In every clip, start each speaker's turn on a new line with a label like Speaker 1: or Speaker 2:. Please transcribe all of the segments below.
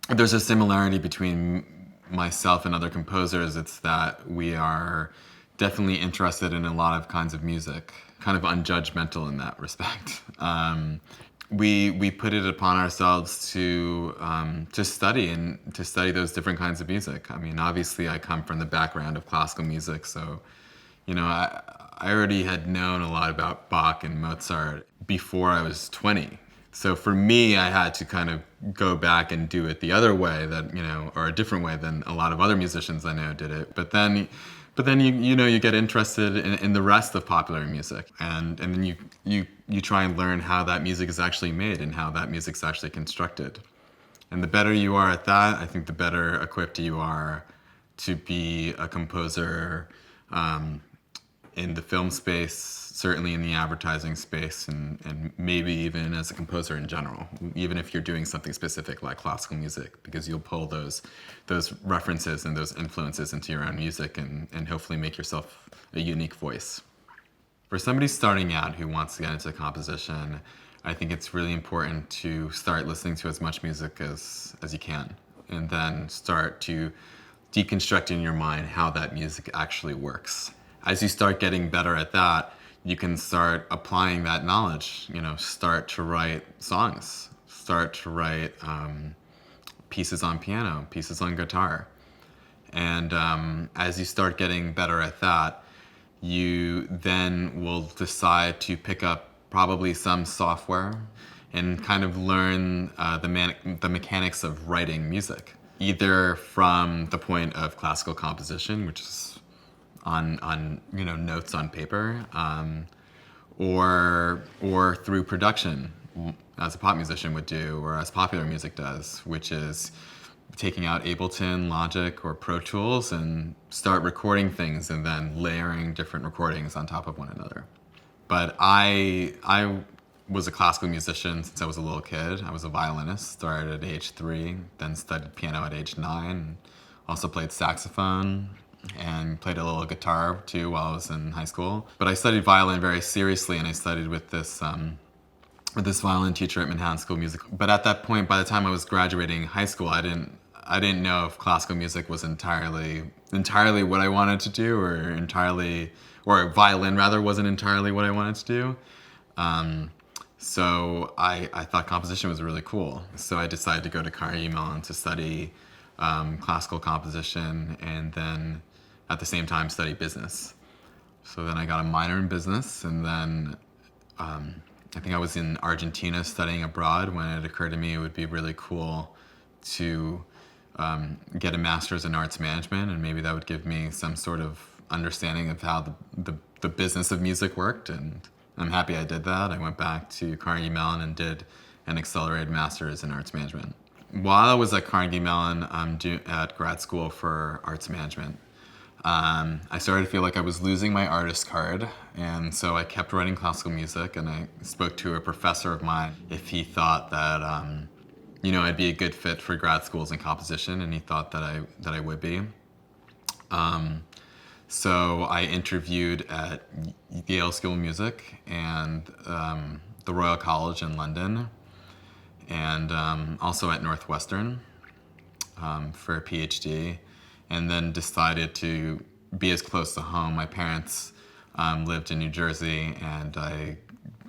Speaker 1: there's a similarity between myself and other composers. It's that we are definitely interested in a lot of kinds of music, kind of unjudgmental in that respect. We put it upon ourselves to study and to study those different kinds of music. I mean, obviously, I come from the background of classical music, so I already had known a lot about Bach and Mozart before I was 20. So for me, I had to kind of go back and do it the other way that, or a different way than a lot of other musicians I know did it. But then you get interested in the rest of popular music, and then you try and learn how that music is actually made and how that music's actually constructed. And the better you are at that, I think the better equipped you are to be a composer, in the film space, certainly in the advertising space, and maybe even as a composer in general, even if you're doing something specific like classical music, because you'll pull those references and those influences into your own music and hopefully make yourself a unique voice. For somebody starting out who wants to get into composition, I think it's really important to start listening to as much music as you can, and then start to deconstruct in your mind how that music actually works. As you start getting better at that, you can start applying that knowledge. Start to write songs, start to write pieces on piano, pieces on guitar. And as you start getting better at that, you then will decide to pick up probably some software and kind of learn the mechanics of writing music, either from the point of classical composition, which is on notes on paper, or through production, as a pop musician would do, or as popular music does, which is taking out Ableton, Logic, or Pro Tools and start recording things and then layering different recordings on top of one another. But I was a classical musician since I was a little kid. I was a violinist, started at age 3, then studied piano at age 9, also played saxophone, and played a little guitar too while I was in high school. But I studied violin very seriously, and I studied with this violin teacher at Manhattan School of Music. But at that point, by the time I was graduating high school, I didn't know if classical music was entirely what I wanted to do, or violin rather wasn't entirely what I wanted to do. So I thought composition was really cool. So I decided to go to Carnegie Mellon to study classical composition, and then at the same time study business. So then I got a minor in business, and then I think I was in Argentina studying abroad when it occurred to me it would be really cool to get a master's in arts management, and maybe that would give me some sort of understanding of how the business of music worked. And I'm happy I did that. I went back to Carnegie Mellon and did an accelerated master's in arts management. While I was at Carnegie Mellon at grad school for arts management, I started to feel like I was losing my artist card, and so I kept writing classical music, and I spoke to a professor of mine if he thought that I'd be a good fit for grad schools in composition, and he thought that I would be. So I interviewed at Yale School of Music and the Royal College in London, and also at Northwestern for a PhD, and then decided to be as close to home. My parents lived in New Jersey, and I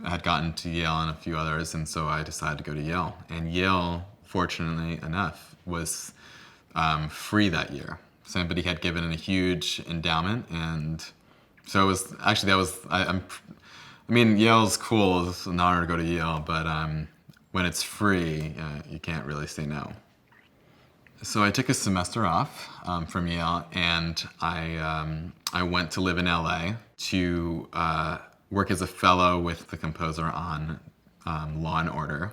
Speaker 1: had gotten to Yale and a few others, and so I decided to go to Yale. And Yale, fortunately enough, was free that year. Somebody had given a huge endowment, and so it was actually I mean, Yale's cool. It's an honor to go to Yale, but when it's free, you can't really say no. So I took a semester off from Yale, and I went to live in LA to work as a fellow with the composer on Law and Order.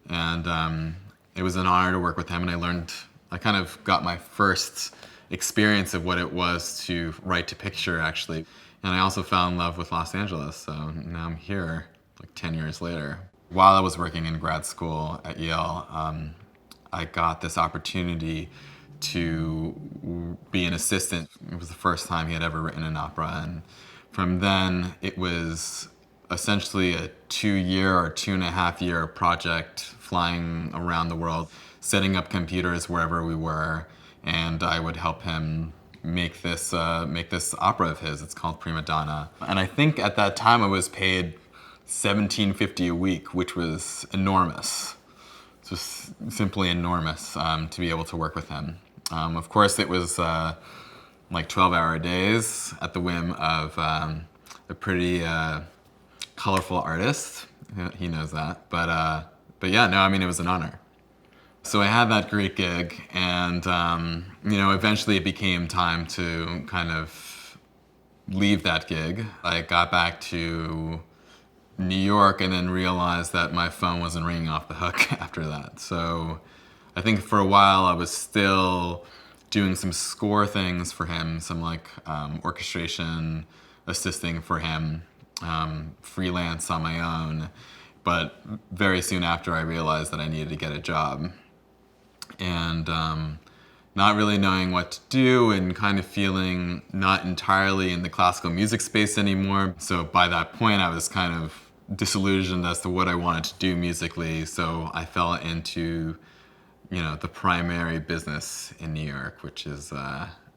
Speaker 1: And it was an honor to work with him, and I kind of got my first experience of what it was to write to picture, actually. And I also fell in love with Los Angeles, so now I'm here like 10 years later. While I was working in grad school at Yale, I got this opportunity to be an assistant. It was the first time he had ever written an opera, and from then it was essentially a 2 year or 2.5 year project flying around the world, setting up computers wherever we were, and I would help him make this opera of his. It's called Premadonna. And I think at that time I was paid $17.50 a week, which was enormous. Just simply enormous to be able to work with him. Of course, it was like 12-hour days at the whim of a pretty colorful artist. He knows that. But yeah, no, I mean, it was an honor. So I had that great gig, and eventually it became time to kind of leave that gig. I got back to New York and then realized that my phone wasn't ringing off the hook after that. So I think for a while I was still doing some score things for him, some orchestration assisting for him, freelance on my own. But very soon after I realized that I needed to get a job. And not really knowing what to do and kind of feeling not entirely in the classical music space anymore. So by that point I was kind of disillusioned as to what I wanted to do musically. So I fell into, the primary business in New York, which is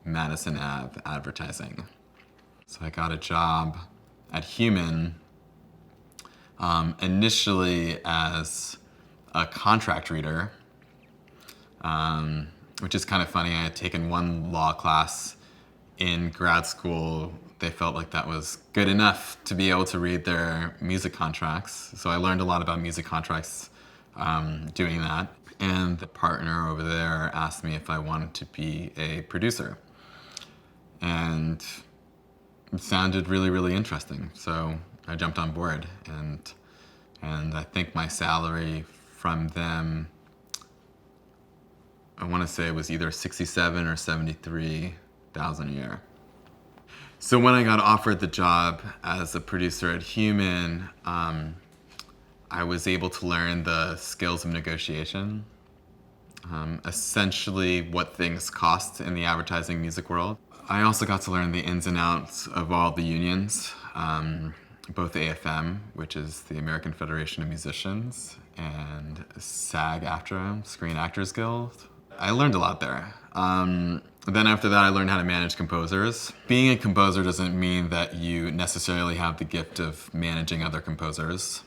Speaker 1: Madison Ave advertising. So I got a job at Human initially as a contract reader, which is kind of funny. I had taken one law class in grad school. They felt like that was good enough to be able to read their music contracts. So I learned a lot about music contracts doing that. And the partner over there asked me if I wanted to be a producer. And it sounded really, really interesting. So I jumped on board, and I think my salary from them, I want to say it was either $67,000 or $73,000 a year. So when I got offered the job as a producer at Human, I was able to learn the skills of negotiation, essentially what things cost in the advertising music world. I also got to learn the ins and outs of all the unions, both AFM, which is the American Federation of Musicians, and SAG-AFTRA, Screen Actors Guild. I learned a lot there. Then after that, I learned how to manage composers. Being a composer doesn't mean that you necessarily have the gift of managing other composers,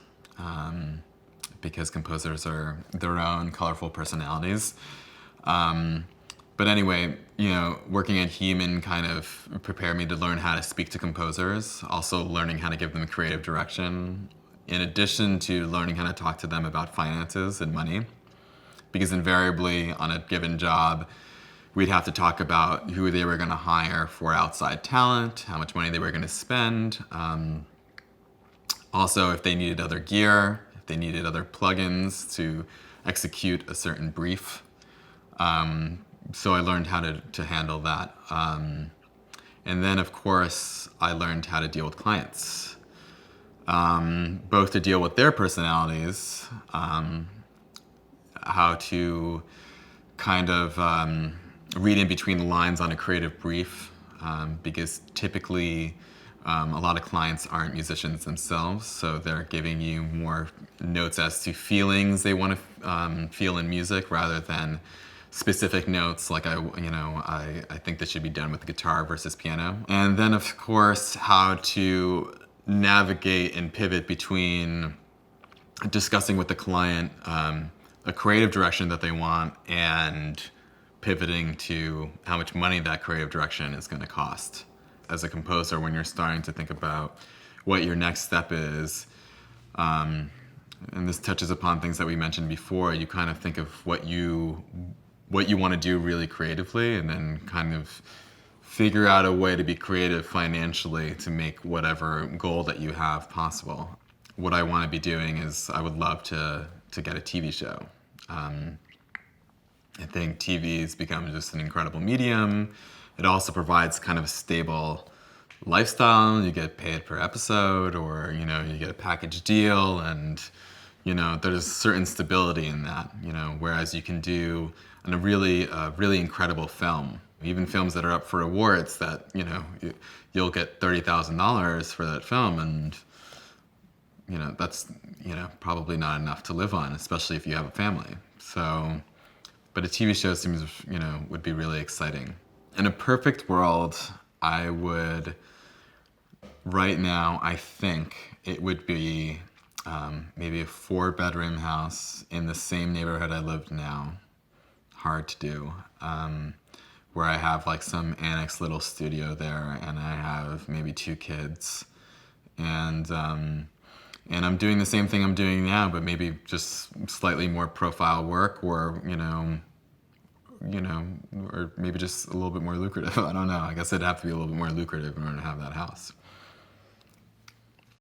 Speaker 1: because composers are their own colorful personalities. But anyway, working at Human kind of prepared me to learn how to speak to composers, also learning how to give them creative direction, in addition to learning how to talk to them about finances and money. Because invariably on a given job, we'd have to talk about who they were going to hire for outside talent, how much money they were going to spend. Also, if they needed other gear, if they needed other plugins to execute a certain brief. So I learned how to handle that. And then, of course, I learned how to deal with clients, both to deal with their personalities, how to kind of read in between the lines on a creative brief, because typically a lot of clients aren't musicians themselves, so they're giving you more notes as to feelings they want to feel in music rather than specific notes like I think this should be done with guitar versus piano. And then of course how to navigate and pivot between discussing with the client a creative direction that they want and pivoting to how much money that creative direction is going to cost. As a composer, when you're starting to think about what your next step is, and this touches upon things that we mentioned before, you kind of think of what you want to do really creatively, and then kind of figure out a way to be creative financially to make whatever goal that you have possible. What I want to be doing is I would love to get a TV show. I think TV has become just an incredible medium. It also provides kind of a stable lifestyle. You get paid per episode, or you get a package deal, and there's certain stability in that. Whereas you can do a really incredible film, even films that are up for awards that you'll get $30,000 for that film, and that's, probably not enough to live on, especially if you have a family. So, but a TV show seems, would be really exciting. In a perfect world, I would, right now, I think it would be maybe a 4-bedroom house in the same neighborhood I live now. Hard to do. Where I have like some annex little studio there, and I have maybe 2 kids, and I'm doing the same thing I'm doing now, but maybe just slightly more profile work, or or maybe just a little bit more lucrative. I don't know. I guess it'd have to be a little bit more lucrative in order to have that house.